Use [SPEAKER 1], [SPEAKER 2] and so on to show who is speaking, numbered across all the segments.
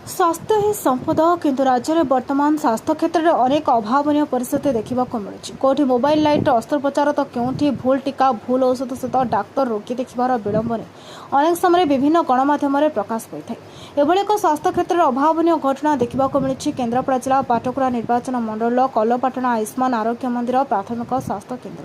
[SPEAKER 1] स्वास्थ्य ही संपद किंतु राज्य में वर्तमान स्वास्थ्य क्षेत्र में अनेक अभावन परिस्थिति देखा मिलूँ। कौटी मोबाइल लाइट अस्त्रोपचार तो क्योंठी भूल टीका भूल औषध सहित डाक्तर रोगी देखार विलंब ने अनेक समय विभिन्न गणमाध्यम प्रकाश पाई एभली एक स्वास्थ्य क्षेत्र में अभावन घटना देखा मिली। केन्द्रापड़ा जिला पाटकुरा निर्वाचन मंडल कलपाटना आयुष्मान आरोग्य मंदिर प्राथमिक स्वास्थ्य केन्द्र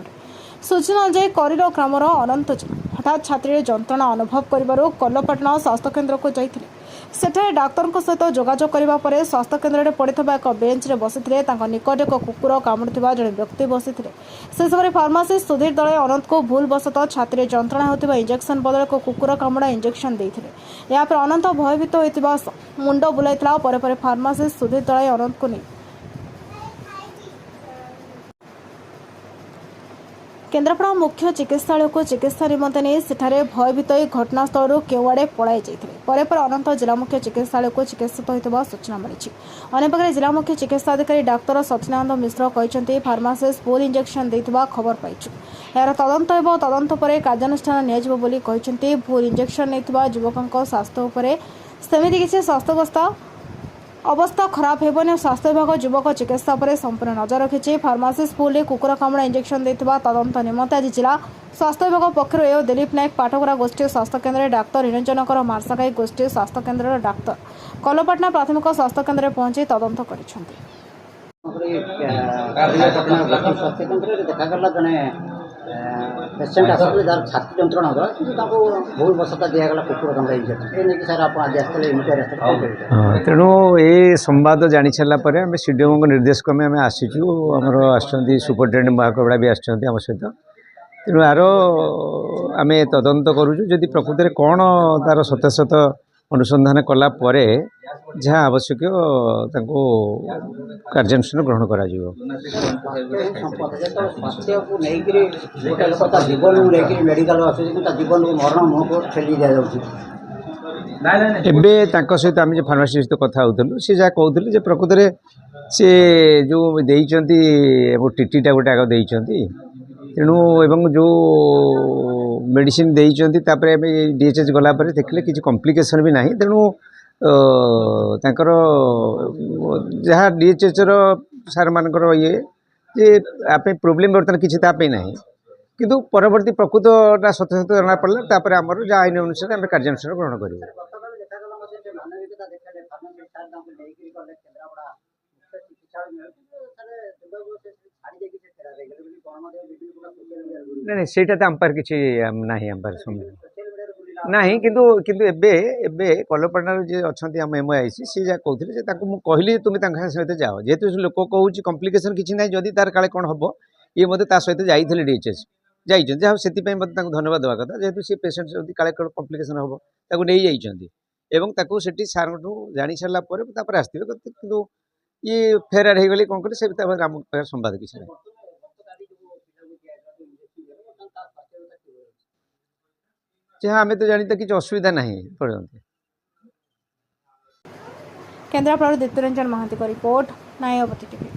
[SPEAKER 1] सूचना अनुसार करीर ग्रामर अनंत हठात छाती जंत्रणा अनुभव कर कलपाटना स्वास्थ्य केन्द्र को जाते सेठारे डाक्तर सहित जोगाजोग करने पर स्वास्थ्य केन्द्र में पड़ा एक बेंच में बसी निकट एक कुकुर कामुड़ा जड़े व्यक्ति बसी से समय फार्मासीस्ट सुधीर दले अनंत को भूल बसत छाती जंत्रणा होता इंजेक्शन बदल एक कुकुर कामुड़ा इंजेक्शन देते यापर अनंत भयभीत होता मुंड बुलाई फार्मासीस्ट सुधीर दले अनंत को नहीं केन्द्रापड़ा मुख्य चिकित्सालय को चिकित्सा निमंते नहीं सेठारे भयभीत घटनास्थल केउआड़े पलाई जाते अनंत जिला मुख्य चिकित्सालय को चिकित्सित होता सूचना मिली। अन्यपक्षे जिला मुख्य चिकित्साधिकारी डाक्तर सत्यनारायण मिश्र कहते फार्मासीस्ट भूल इंजेक्शन देता खबर पाइछु यार तदंत एवं तदंत पर कार्यानुष्ठान नियाजिबो भूल इंजेक्शन नहीं युवकों स्वास्थ्य उपर सेमिति किसी स्वास्थ्यवस्था अवस्था खराब होने स्वास्थ्य विभाग युवक चिकित्सा पर संपूर्ण नजर रखी। फार्मासीस्ट भूल कुकुर कामुड़ा इंजेक्शन देता तदंत निमंते आज जिला स्वास्थ्य विभाग पक्षर एओ दिलीप नायक पाटकुरा गोष्ठी स्वास्थ्य केन्द्र डाक्तर निरंजनकर मार्सागाई गोष्ठी स्वास्थ्य केन्द्र डाक्तर कलपाटना प्राथमिक स्वास्थ्य केन्द्र पहुंची तदंत कर
[SPEAKER 2] पेसेंट आसते जार छाती जंत्रणा होता कि भूल बसता दिगला कुकुर कामुड़ा इंजेक्शन सर आप आज आसते
[SPEAKER 3] तेणु ये संवाद जानी सारापर आम सीडीएम निर्देश क्रमे आम आसीचु आमर सुपरिटेडेंट महाकबड़ा भी आम सहित तेणु यार आम तदंत करुचु जदि प्रकृति कौन तार सत्यासत अनुसंधान कला परे जहाँ आवश्यक कार्यानुष्ठान ग्रहण कर एबे सहित आम फार्मासीस्ट कथा होलु सी जहाँ कहते प्रकृति सी जो देती टीटीटा गोटे आग देती तेणु एवं जो मेडिसिन देती डीएचएच गला देखले किसी कॉम्प्लिकेशन भी नहीं तेणु तांकर जहाँ डीएचएच सार मानकर ये जे आप प्रोब्लेम बर्तमान किसी तापे ना किंतु परवर्ती प्रकृतटा सत्य सत्य जना पड़ा आमर जहाँ आईन अनुसार आम कार्यानुष्ठान ग्रहण करूँ। नहीं सेटा तो आम किसी ना आम ना किंतु किंतु एबे एबे कलपाटनार जी अच्छा आम एमआईसी सी जहाँ कहते कहली तुम सहित जाओ जेहेतु लोक कहूँ कॉम्प्लिकेशन किसी ना जदि तार काले कौन हम ये मत सहित जाइए डीएचएच जाइए जहाँ से मत धन्यवाद देवा कथा जेहेतु सी पेसेंट जब काले कॉम्प्लिकेशन हम नहीं जाइए से सार जानी सारापर आसते कि ये फेरार हो गली कौन करें से आम संवाद किसी ना जहाँ आम तो जानी तो किसी असुविधा ना पर्यंत।
[SPEAKER 1] केन्द्रापड़ा दिप्तिरंजन महांती रिपोर्ट नायावती टीवी।